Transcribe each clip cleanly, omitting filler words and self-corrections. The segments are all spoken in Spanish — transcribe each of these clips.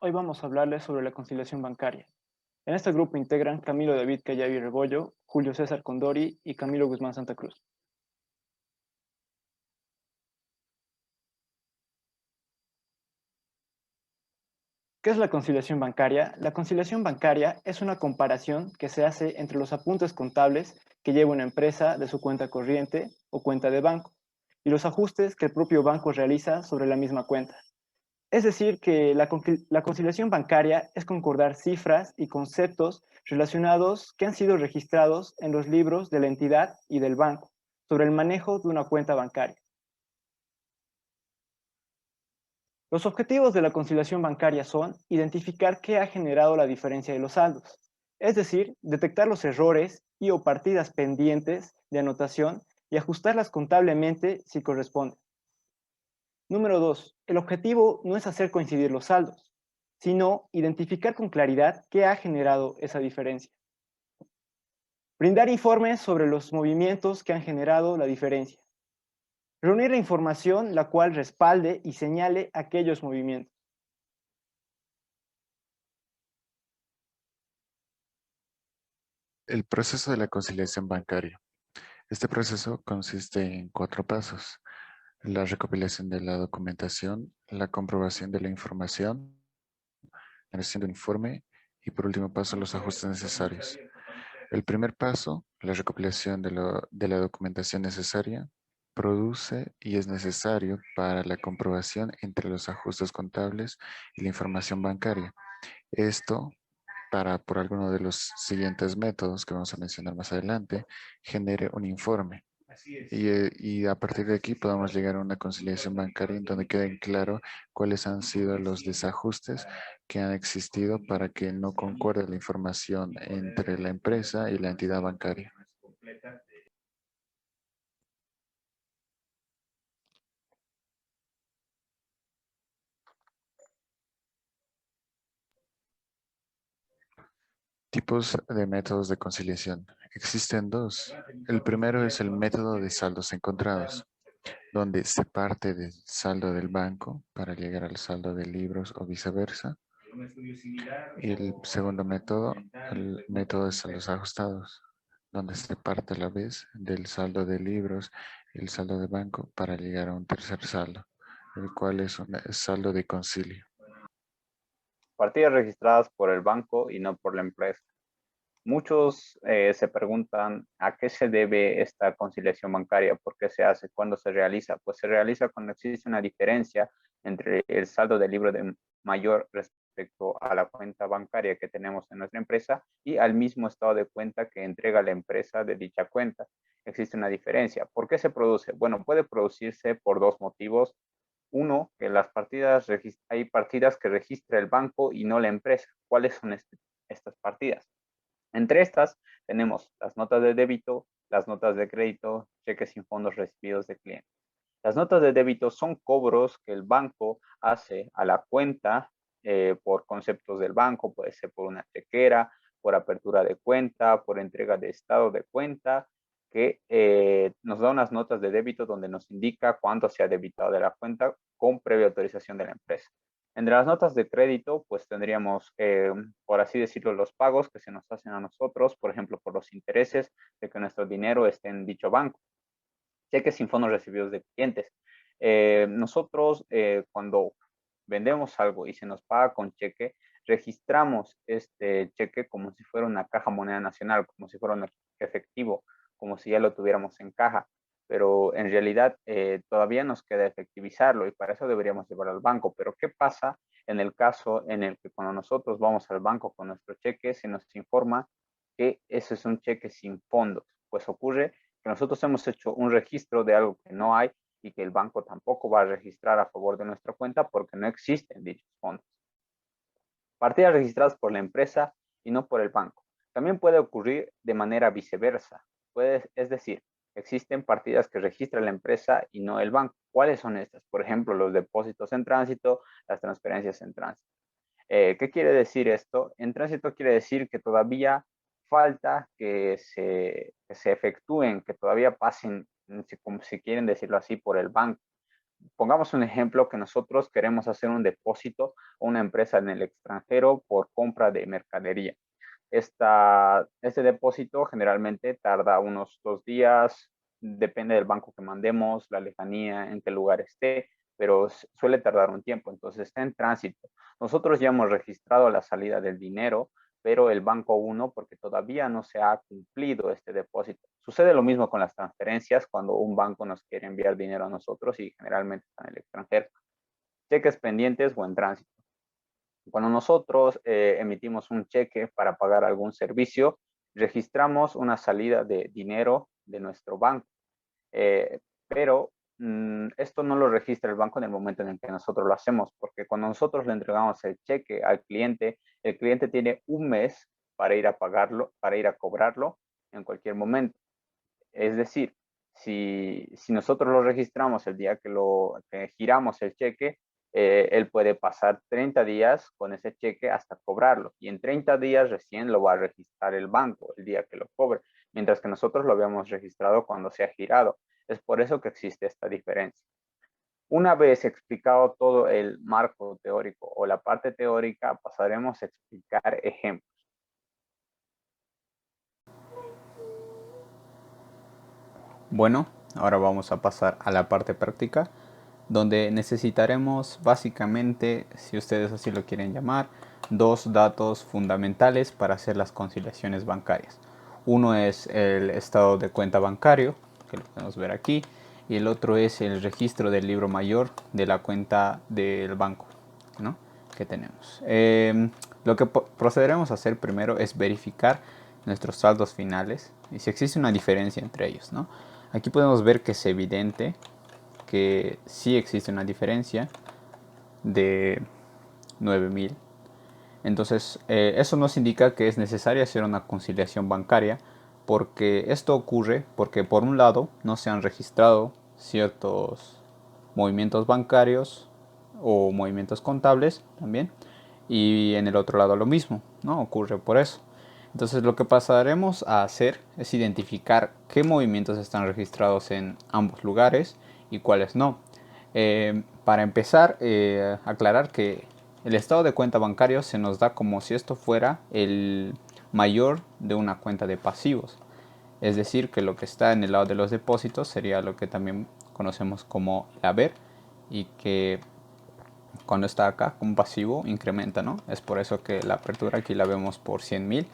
Hoy vamos a hablarles sobre la conciliación bancaria. En este grupo integran Camilo David Callavi Rebollo, Julio César Condori y Camilo Guzmán Santa Cruz. ¿Qué es la conciliación bancaria? La conciliación bancaria es una comparación que se hace entre los apuntes contables que lleva una empresa de su cuenta corriente o cuenta de banco y los ajustes que el propio banco realiza sobre la misma cuenta. Es decir, que la conciliación bancaria es concordar cifras y conceptos relacionados que han sido registrados en los libros de la entidad y del banco sobre el manejo de una cuenta bancaria. Los objetivos de la conciliación bancaria son identificar qué ha generado la diferencia de los saldos, es decir, detectar los errores y o partidas pendientes de anotación y ajustarlas contablemente si corresponde. Número 2. El objetivo no es hacer coincidir los saldos, sino identificar con claridad qué ha generado esa diferencia. Brindar informes sobre los movimientos que han generado la diferencia. Reunir la información la cual respalde y señale aquellos movimientos. El proceso de la conciliación bancaria. Este proceso consiste en 4 pasos: la recopilación de la documentación, la comprobación de la información, la generación de un informe y por último paso los ajustes necesarios. El primer paso, la recopilación de la documentación necesaria, produce y es necesario para la comprobación entre los ajustes contables y la información bancaria. Esto para, por alguno de los siguientes métodos que vamos a mencionar más adelante, genere un informe. Y a partir de aquí podamos llegar a una conciliación bancaria en donde queden claro cuáles han sido los desajustes que han existido para que no concuerde la información entre la empresa y la entidad bancaria. Tipos de métodos de conciliación. Existen dos. El primero es el método de saldos encontrados, donde se parte del saldo del banco para llegar al saldo de libros o viceversa. Y el segundo método, el método de saldos ajustados, donde se parte a la vez del saldo de libros y el saldo de banco para llegar a un tercer saldo, el cual es un saldo de concilio. Partidas registradas por el banco y no por la empresa. Muchos se preguntan a qué se debe esta conciliación bancaria, por qué se hace, cuándo se realiza. Pues se realiza cuando existe una diferencia entre el saldo del libro de mayor respecto a la cuenta bancaria que tenemos en nuestra empresa y al mismo estado de cuenta que entrega la empresa de dicha cuenta. Existe una diferencia. ¿Por qué se produce? Bueno, puede producirse por dos motivos. Uno, que hay partidas que registra el banco y no la empresa. ¿Cuáles son estas partidas? Entre estas tenemos las notas de débito, las notas de crédito, cheques sin fondos recibidos de clientes. Las notas de débito son cobros que el banco hace a la cuenta por conceptos del banco, puede ser por una chequera, por apertura de cuenta, por entrega de estado de cuenta, que nos da unas notas de débito donde nos indica cuánto se ha debitado de la cuenta con previa autorización de la empresa. Entre las notas de crédito, pues tendríamos, por así decirlo, los pagos que se nos hacen a nosotros, por ejemplo, por los intereses de que nuestro dinero esté en dicho banco. Cheques sin fondos recibidos de clientes. Nosotros, cuando vendemos algo y se nos paga con cheque, registramos este cheque como si fuera una caja moneda nacional, como si fuera un efectivo, como si ya lo tuviéramos en caja. Pero en realidad todavía nos queda efectivizarlo y para eso deberíamos llevarlo al banco. Pero ¿qué pasa en el caso en el que cuando nosotros vamos al banco con nuestro cheque se nos informa que ese es un cheque sin fondos? Pues ocurre que nosotros hemos hecho un registro de algo que no hay y que el banco tampoco va a registrar a favor de nuestra cuenta porque no existen dichos fondos. Partidas registradas por la empresa y no por el banco. También puede ocurrir de manera viceversa. Es decir, existen partidas que registra la empresa y no el banco. ¿Cuáles son estas? Por ejemplo, los depósitos en tránsito, las transferencias en tránsito. ¿Qué quiere decir esto? En tránsito quiere decir que todavía falta que se efectúen, que todavía pasen, como si quieren decirlo así, por el banco. pongamos un ejemplo que nosotros queremos hacer un depósito a una empresa en el extranjero por compra de mercadería. Este depósito generalmente tarda unos 2 días, depende del banco que mandemos, la lejanía, en qué lugar esté, pero suele tardar un tiempo, entonces está en tránsito. Nosotros ya hemos registrado la salida del dinero, pero el banco 1, porque todavía no se ha cumplido este depósito. Sucede lo mismo con las transferencias cuando un banco nos quiere enviar dinero a nosotros y generalmente está en el extranjero. Cheques pendientes o en tránsito. Cuando nosotros emitimos un cheque para pagar algún servicio, registramos una salida de dinero de nuestro banco, pero esto no lo registra el banco en el momento en el que nosotros lo hacemos, porque cuando nosotros le entregamos el cheque al cliente, el cliente tiene un mes para ir a pagarlo, para ir a cobrarlo en cualquier momento. Es decir, si nosotros lo registramos el día que giramos el cheque, él puede pasar 30 días con ese cheque hasta cobrarlo. Y en 30 días recién lo va a registrar el banco el día que lo cobre, mientras que nosotros lo habíamos registrado cuando se ha girado. Es por eso que existe esta diferencia. Una vez explicado todo el marco teórico o la parte teórica, pasaremos a explicar ejemplos. Bueno, ahora vamos a pasar a la parte práctica, donde necesitaremos básicamente, si ustedes así lo quieren llamar, dos datos fundamentales para hacer las conciliaciones bancarias. Uno es el estado de cuenta bancario, que lo podemos ver aquí, y el otro es el registro del libro mayor de la cuenta del banco, ¿no?, que tenemos. Lo que procederemos a hacer primero es verificar nuestros saldos finales y si existe una diferencia entre ellos, ¿no? Aquí podemos ver que es evidente que sí existe una diferencia de 9.000. Entonces, eso nos indica que es necesario hacer una conciliación bancaria, porque esto ocurre porque, por un lado, no se han registrado ciertos movimientos bancarios o movimientos contables también, y en el otro lado lo mismo, ¿no? Ocurre por eso. Entonces, lo que pasaremos a hacer es identificar qué movimientos están registrados en ambos lugares y cuáles no. Para empezar, aclarar que el estado de cuenta bancario se nos da como si esto fuera el mayor de una cuenta de pasivos. Es decir, que lo que está en el lado de los depósitos sería lo que también conocemos como el haber, y que cuando está acá como pasivo incrementa, ¿no? Es por eso que la apertura aquí la vemos por 100.000.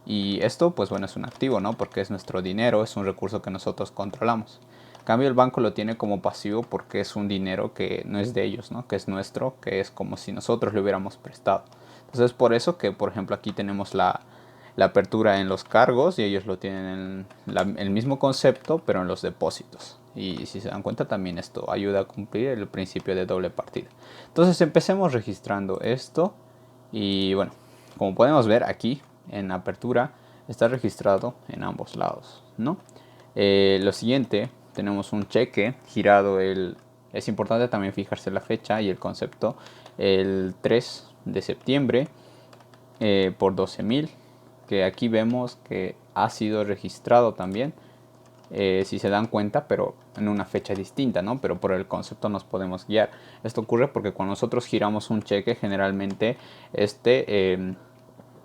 Y esto, pues bueno, es un activo, ¿no? Porque es nuestro dinero, es un recurso que nosotros controlamos. En cambio, el banco lo tiene como pasivo porque es un dinero que no es de ellos, ¿no? Que es nuestro, que es como si nosotros le hubiéramos prestado. Entonces, por eso que, por ejemplo, aquí tenemos la apertura en los cargos y ellos lo tienen en el mismo concepto, pero en los depósitos. Y si se dan cuenta, también esto ayuda a cumplir el principio de doble partida. Entonces, empecemos registrando esto. Y bueno, como podemos ver aquí en apertura, está registrado en ambos lados, ¿no? Lo siguiente, tenemos un cheque girado es importante también fijarse la fecha y el concepto, el 3 de septiembre por 12.000, que aquí vemos que ha sido registrado también, si se dan cuenta, pero en una fecha distinta, ¿no? Pero por el concepto nos podemos guiar. Esto ocurre porque cuando nosotros giramos un cheque, generalmente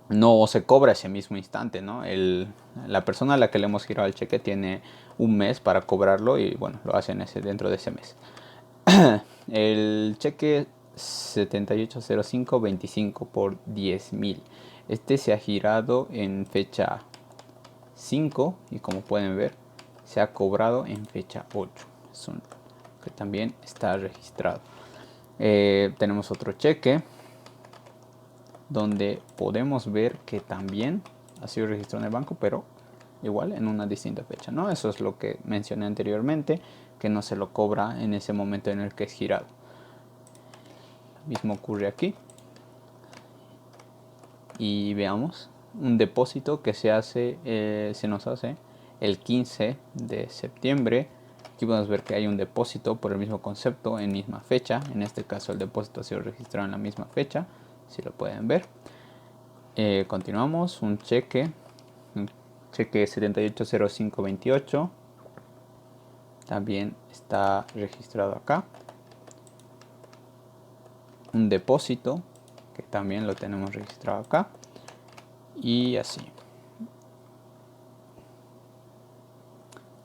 no se cobra ese mismo instante, ¿no? La persona a la que le hemos girado el cheque tiene un mes para cobrarlo y bueno, lo hacen dentro de ese mes. El cheque 780525 por 10.000. Este se ha girado en fecha 5 y como pueden ver, se ha cobrado en fecha 8. Que también está registrado. Tenemos otro cheque donde podemos ver que también ha sido registrado en el banco, pero igual en una distinta fecha, ¿no? Eso es lo que mencioné anteriormente, que no se lo cobra en ese momento en el que es girado. Lo mismo ocurre aquí. Y veamos, un depósito que se nos hace el 15 de septiembre. Aquí podemos ver que hay un depósito por el mismo concepto en misma fecha. En este caso el depósito ha sido registrado en la misma fecha, si lo pueden ver. Continuamos, un cheque 780528 también está registrado acá un depósito, que también lo tenemos registrado acá, y así.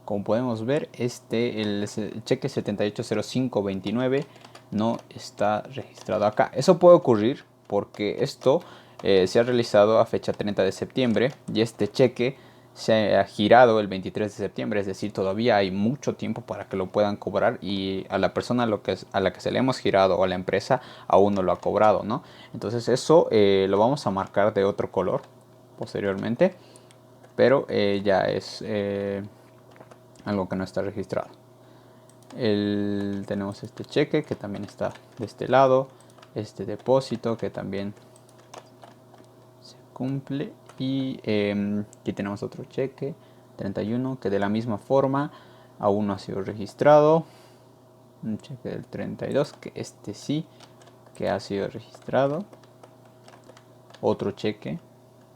Como podemos ver, el cheque 780529 no está registrado acá. Eso puede ocurrir porque esto se ha realizado a fecha 30 de septiembre y este cheque se ha girado el 23 de septiembre, es decir, todavía hay mucho tiempo para que lo puedan cobrar, y a la persona a la que se le hemos girado o a la empresa aún no lo ha cobrado, ¿no? Entonces eso lo vamos a marcar de otro color posteriormente, pero ya es algo que no está registrado. Tenemos este cheque que también está de este lado, este depósito que también se cumple, y aquí tenemos otro cheque 31 que de la misma forma aún no ha sido registrado, un cheque del 32 que este sí que ha sido registrado, otro cheque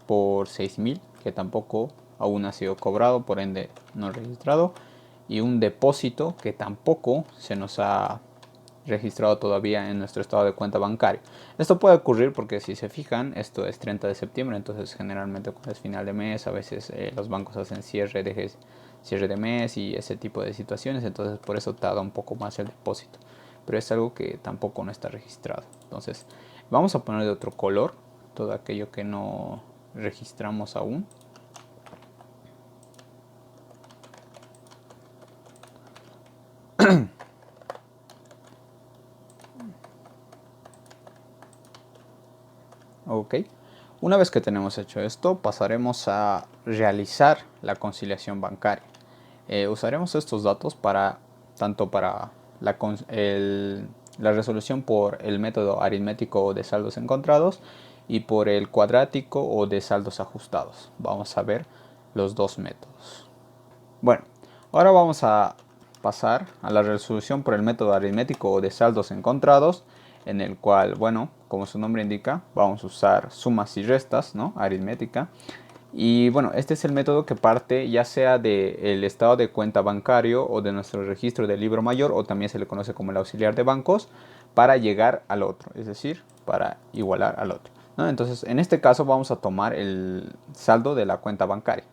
por 6.000 que tampoco aún ha sido cobrado, por ende no registrado, y un depósito que tampoco se nos ha registrado todavía en nuestro estado de cuenta bancario. Esto puede ocurrir porque, si se fijan, esto es 30 de septiembre, entonces generalmente cuando es final de mes, a veces los bancos hacen cierre de mes y ese tipo de situaciones, entonces por eso tarda un poco más el depósito, pero es algo que tampoco no está registrado. Entonces vamos a poner de otro color todo aquello que no registramos aún. Ok, una vez que tenemos hecho esto, pasaremos a realizar la conciliación bancaria. Usaremos estos datos tanto para la resolución por el método aritmético de saldos encontrados y por el cuadrático o de saldos ajustados. Vamos a ver los dos métodos. Bueno, ahora vamos a pasar a la resolución por el método aritmético o de saldos encontrados, en el cual, bueno, como su nombre indica, vamos a usar sumas y restas, ¿no? Aritmética. Y bueno, este es el método que parte ya sea del estado de cuenta bancario o de nuestro registro del libro mayor, o también se le conoce como el auxiliar de bancos, para llegar al otro, es decir, para igualar al otro, ¿no? Entonces, en este caso vamos a tomar el saldo de la cuenta bancaria,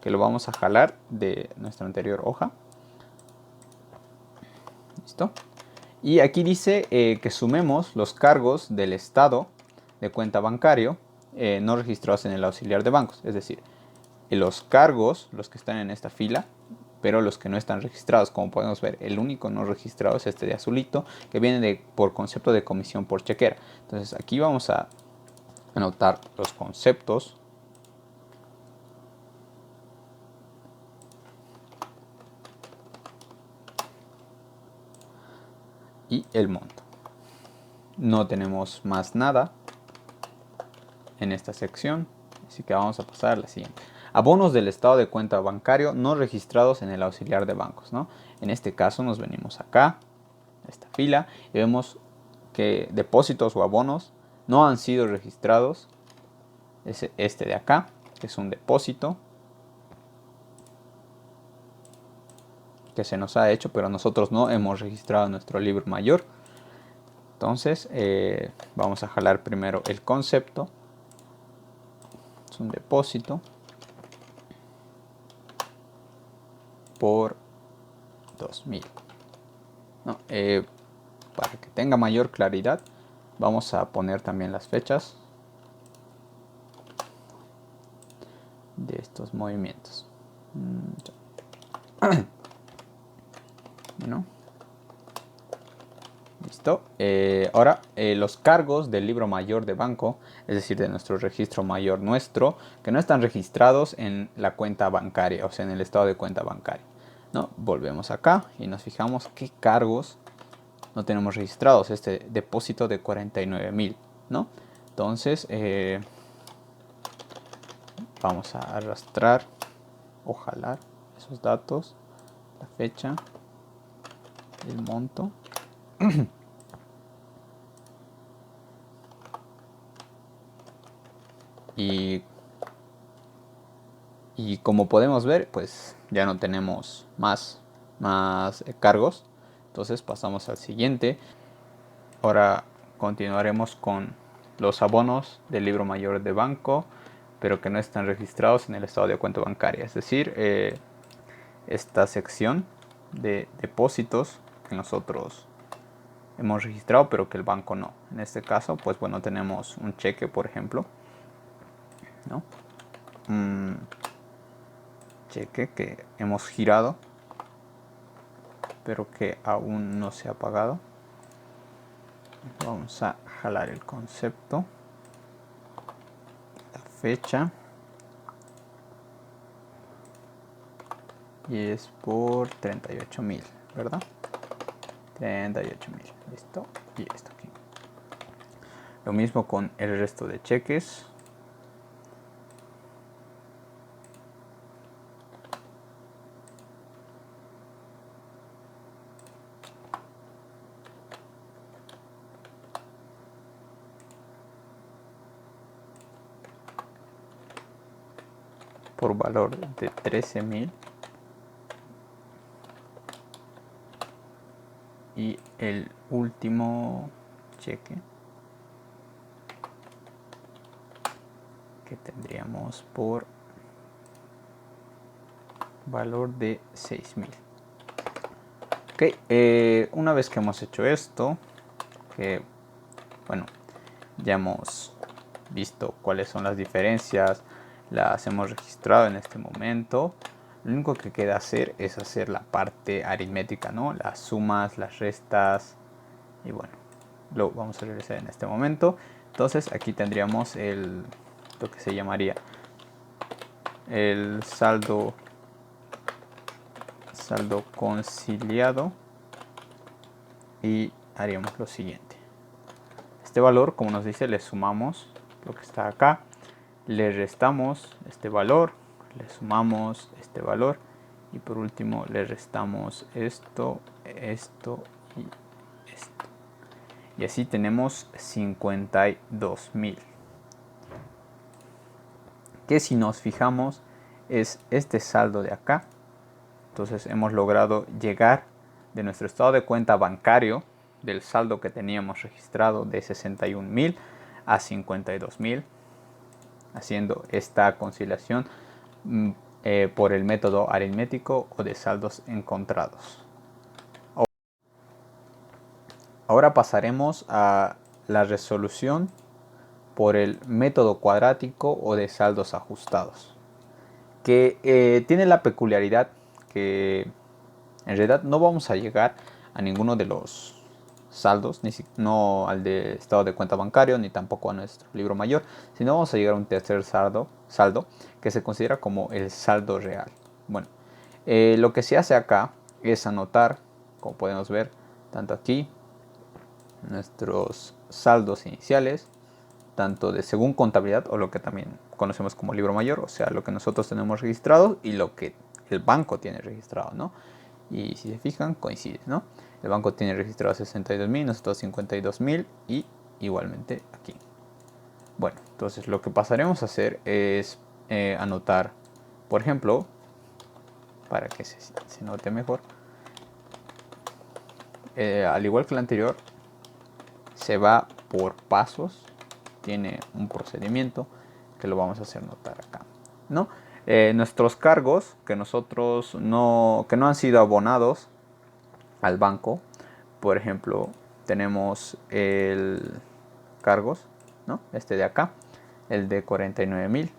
que lo vamos a jalar de nuestra anterior hoja. ¿Listo? Y aquí dice que sumemos los cargos del estado de cuenta bancario no registrados en el auxiliar de bancos. Es decir, los cargos, los que están en esta fila, pero los que no están registrados. Como podemos ver, el único no registrado es este de azulito, que viene por concepto de comisión por chequera. Entonces aquí vamos a anotar los conceptos. Y el monto. No tenemos más nada en esta sección, así que vamos a pasar a la siguiente. Abonos del estado de cuenta bancario no registrados en el auxiliar de bancos, ¿no? En este caso nos venimos acá, a esta fila, y vemos que depósitos o abonos no han sido registrados. Es este de acá, que es un depósito que se nos ha hecho, pero nosotros no hemos registrado nuestro libro mayor. Entonces vamos a jalar primero el concepto. Es un depósito por 2.000. No, para que tenga mayor claridad, vamos a poner también las fechas de estos movimientos. Bueno, listo. Ahora los cargos del libro mayor de banco, es decir, de nuestro registro mayor nuestro, que no están registrados en la cuenta bancaria, o sea, en el estado de cuenta bancaria, ¿no? Volvemos acá y nos fijamos qué cargos no tenemos registrados. Este depósito de 49.000, ¿no? Entonces vamos a arrastrar o jalar esos datos, la fecha, el monto. Y como podemos ver, pues ya no tenemos más cargos. Entonces pasamos al siguiente. Ahora, continuaremos con los abonos del libro mayor de banco, pero que no están registrados en el estado de cuenta bancaria. Es decir, esta sección de depósitos que nosotros hemos registrado, pero que el banco no. En este caso, pues bueno, tenemos un cheque, por ejemplo, ¿no? Un cheque que hemos girado, pero que aún no se ha pagado. Vamos a jalar el concepto, la fecha, y es por 38.000, ¿verdad? 38.000, listo, y esto aquí. Lo mismo con el resto de cheques. Por valor de 13.000. Y el último cheque que tendríamos por valor de 6.000. Ok, una vez que hemos hecho esto, que bueno, ya hemos visto cuáles son las diferencias, las hemos registrado en este momento. Lo único que queda hacer es hacer la parte aritmética, ¿no? Las sumas, las restas, y bueno, lo vamos a realizar en este momento. Entonces aquí tendríamos lo que se llamaría el saldo conciliado, y haríamos lo siguiente. Este valor, como nos dice, le sumamos lo que está acá, le restamos este valor, le sumamos este valor, y por último le restamos esto, esto y esto. Y así tenemos 52.000. Que si nos fijamos es este saldo de acá. Entonces hemos logrado llegar de nuestro estado de cuenta bancario, del saldo que teníamos registrado de 61.000 a 52.000, haciendo esta conciliación por el método aritmético o de saldos encontrados. Ahora pasaremos a la resolución por el método cuadrático o de saldos ajustados, que tiene la peculiaridad que en realidad no vamos a llegar a ninguno de los saldos, no al de estado de cuenta bancario, ni tampoco a nuestro libro mayor, sino vamos a llegar a un tercer saldo que se considera como el saldo real. Bueno, lo que se hace acá es anotar, como podemos ver, tanto aquí, nuestros saldos iniciales, tanto de según contabilidad, o lo que también conocemos como libro mayor, o sea, lo que nosotros tenemos registrado y lo que el banco tiene registrado, ¿no? Y si se fijan, coincide, ¿no? El banco tiene registrado 62.000, nosotros 52.000, y igualmente aquí. Bueno, entonces lo que pasaremos a hacer es anotar, por ejemplo, para que se note mejor, al igual que el anterior, se va por pasos, tiene un procedimiento que lo vamos a hacer notar acá, ¿no? Nuestros cargos que no han sido abonados al banco, por ejemplo, tenemos el cargos, ¿no? Este de acá, el de 49.000,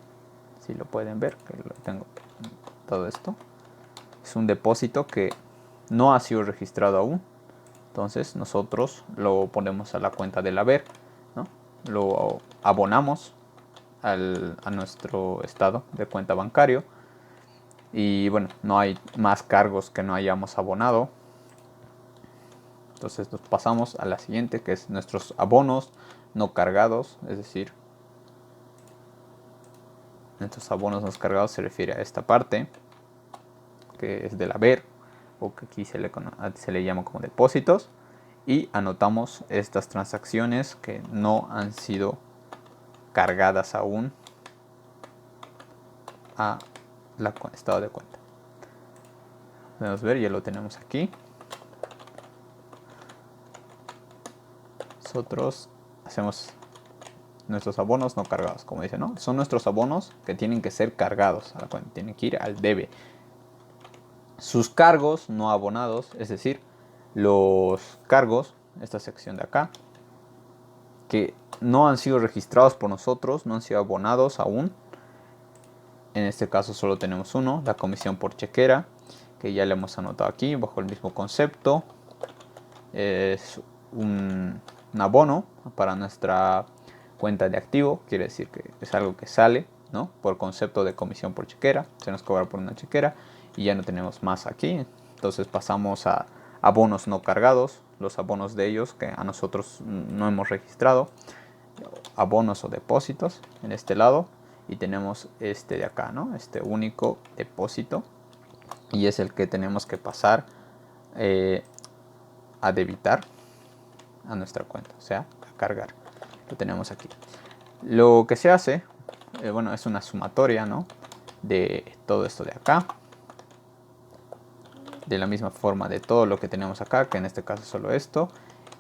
si lo pueden ver, que lo tengo todo esto. Es un depósito que no ha sido registrado aún, entonces nosotros lo ponemos a la cuenta del haber, ¿no? Lo abonamos a nuestro estado de cuenta bancario, y bueno, no hay más cargos que no hayamos abonado. Entonces nos pasamos a la siguiente, que es nuestros abonos no cargados, es decir, nuestros abonos no cargados se refiere a esta parte, que es del haber, o que aquí se le llama como depósitos, y anotamos estas transacciones que no han sido cargadas aún a la estado de cuenta. Podemos ver, ya lo tenemos aquí. Nosotros hacemos nuestros abonos no cargados, como dice, ¿no? Son nuestros abonos que tienen que ser cargados a la cuenta, tienen que ir al debe. Sus cargos no abonados, es decir, los cargos, esta sección de acá, que no han sido registrados por nosotros, no han sido abonados aún. En este caso solo tenemos uno, la comisión por chequera, que ya le hemos anotado aquí bajo el mismo concepto. Es un abono para nuestra cuenta de activo, quiere decir que es algo que sale, ¿no? Por concepto de comisión por chequera, se nos cobra por una chequera y ya no tenemos más aquí. Entonces pasamos a abonos no cargados, los abonos de ellos que a nosotros no hemos registrado, abonos o depósitos en este lado, y tenemos este de acá, ¿no? Este único depósito, y es el que tenemos que pasar a debitar a nuestra cuenta, o sea, a cargar. Lo tenemos aquí. Lo que se hace, bueno, es una sumatoria, ¿no? De todo esto de acá, de la misma forma de todo lo que tenemos acá, que en este caso solo esto,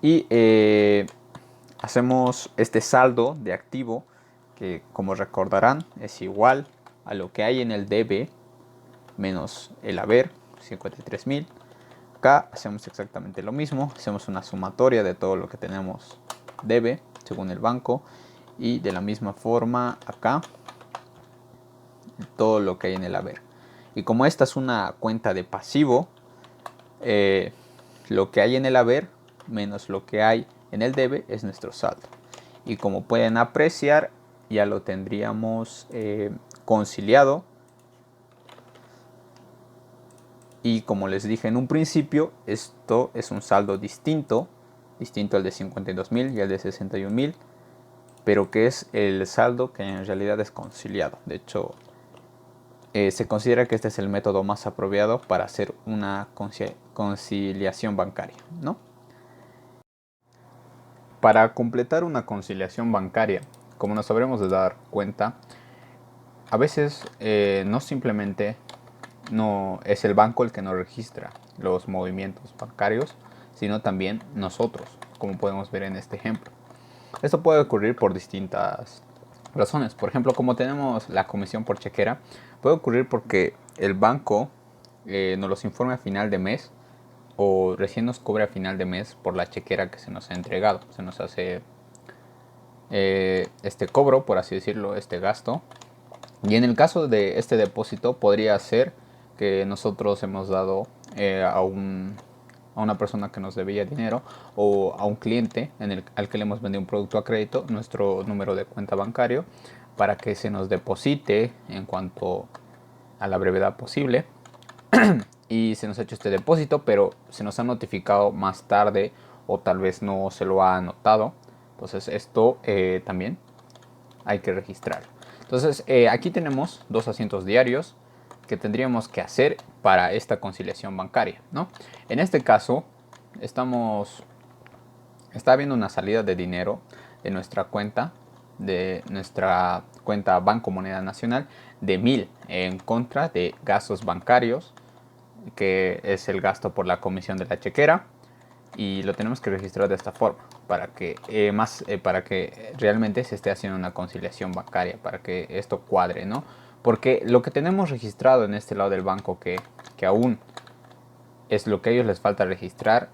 y hacemos este saldo de activo, que como recordarán es igual a lo que hay en el debe menos el haber, 53.000. Acá hacemos exactamente lo mismo, hacemos una sumatoria de todo lo que tenemos debe según el banco, y de la misma forma acá todo lo que hay en el haber. Y como esta es una cuenta de pasivo, lo que hay en el haber menos lo que hay en el debe es nuestro saldo. Y como pueden apreciar, ya lo tendríamos conciliado. Y como les dije en un principio, esto es un saldo distinto al de 52.000 y al de 61.000, pero que es el saldo que en realidad es conciliado. De hecho, se considera que este es el método más apropiado para hacer una conciliación bancaria, ¿no? Para completar una conciliación bancaria, como nos habremos de dar cuenta, a veces no simplemente no es el banco el que nos registra los movimientos bancarios, sino también nosotros, como podemos ver en este ejemplo. Esto puede ocurrir por distintas razones. Por ejemplo, como tenemos la comisión por chequera, puede ocurrir porque el banco nos los informe a final de mes, o recién nos cobre a final de mes por la chequera que se nos ha entregado. Se nos hace este cobro, por así decirlo, este gasto. Y en el caso de este depósito podría ser que nosotros hemos dado a una persona que nos debía dinero, o a un cliente al que le hemos vendido un producto a crédito, nuestro número de cuenta bancario, para que se nos deposite en cuanto a la brevedad posible. Y se nos ha hecho este depósito, pero se nos ha notificado más tarde, o tal vez no se lo ha anotado. Entonces esto también hay que registrarlo. Entonces aquí tenemos dos asientos diarios que tendríamos que hacer para esta conciliación bancaria, ¿no? En este caso está habiendo una salida de dinero de nuestra cuenta Banco Moneda Nacional de 1.000 en contra de gastos bancarios, que es el gasto por la comisión de la chequera, y lo tenemos que registrar de esta forma para que realmente se esté haciendo una conciliación bancaria, para que esto cuadre, ¿no? Porque lo que tenemos registrado en este lado del banco, que aún es lo que a ellos les falta registrar,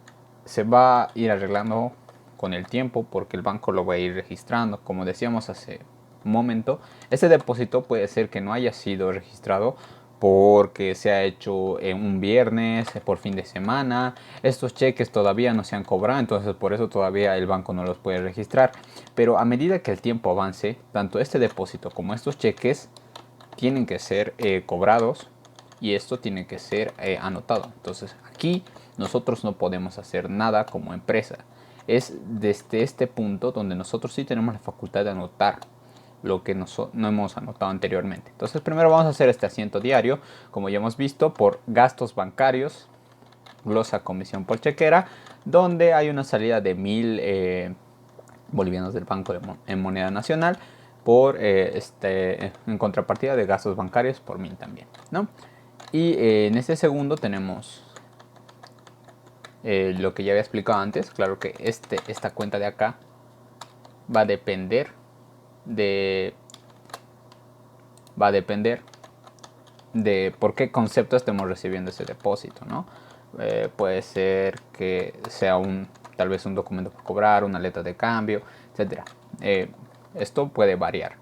se va a ir arreglando con el tiempo, porque el banco lo va a ir registrando. Como decíamos hace un momento, este depósito puede ser que no haya sido registrado porque se ha hecho en un viernes, por fin de semana. Estos cheques todavía no se han cobrado, entonces por eso todavía el banco no los puede registrar. Pero a medida que el tiempo avance, tanto este depósito como estos cheques tienen que ser cobrados, y esto tiene que ser anotado. Entonces aquí nosotros no podemos hacer nada como empresa. Es desde este punto donde nosotros sí tenemos la facultad de anotar lo que no hemos anotado anteriormente. Entonces primero vamos a hacer este asiento diario, como ya hemos visto, por gastos bancarios, glosa comisión por chequera, donde hay una salida de 1.000 bolivianos del banco en moneda nacional, en contrapartida de gastos bancarios por 1.000 también, ¿no? Y en este segundo tenemos lo que ya había explicado antes. Claro que esta cuenta de acá va a depender de por qué concepto estemos recibiendo ese depósito, ¿no? Puede ser que sea tal vez un documento por cobrar, una letra de cambio, etc. Esto puede variar,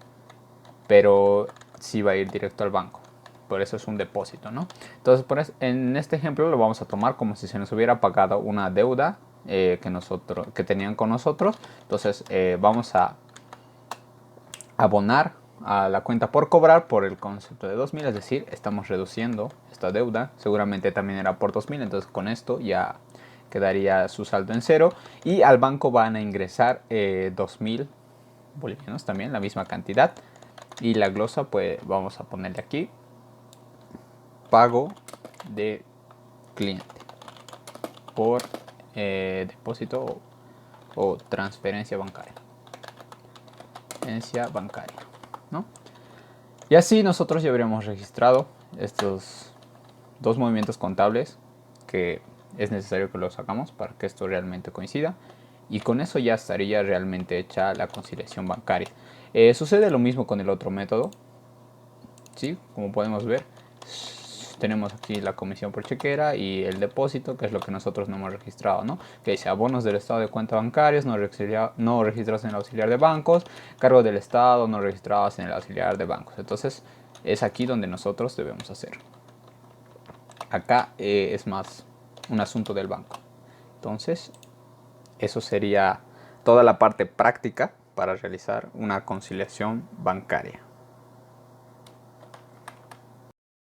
pero sí va a ir directo al banco. Por eso es un depósito, ¿no? Entonces, en este ejemplo lo vamos a tomar como si se nos hubiera pagado una deuda que tenían con nosotros. Entonces, vamos a abonar a la cuenta por cobrar por el concepto de 2000, es decir, estamos reduciendo esta deuda. Seguramente también era por 2000, entonces con esto ya quedaría su saldo en cero. Y al banco van a ingresar 2000 bolivianos también, la misma cantidad. Y la glosa, pues vamos a ponerle aquí: pago de cliente por depósito o transferencia bancaria. ¿No? Y así nosotros ya habríamos registrado estos dos movimientos contables que es necesario que los hagamos para que esto realmente coincida, y con eso ya estaría realmente hecha la conciliación bancaria. Sucede lo mismo con el otro método, ¿sí? Como podemos ver, tenemos aquí la comisión por chequera y el depósito, que es lo que nosotros no hemos registrado, ¿no? Que dice abonos del estado de cuenta bancarias no registrados en el auxiliar de bancos, cargos del estado no registrados en el auxiliar de bancos. Entonces es aquí donde nosotros debemos hacer. Acá es más un asunto del banco. Entonces eso sería toda la parte práctica para realizar una conciliación bancaria.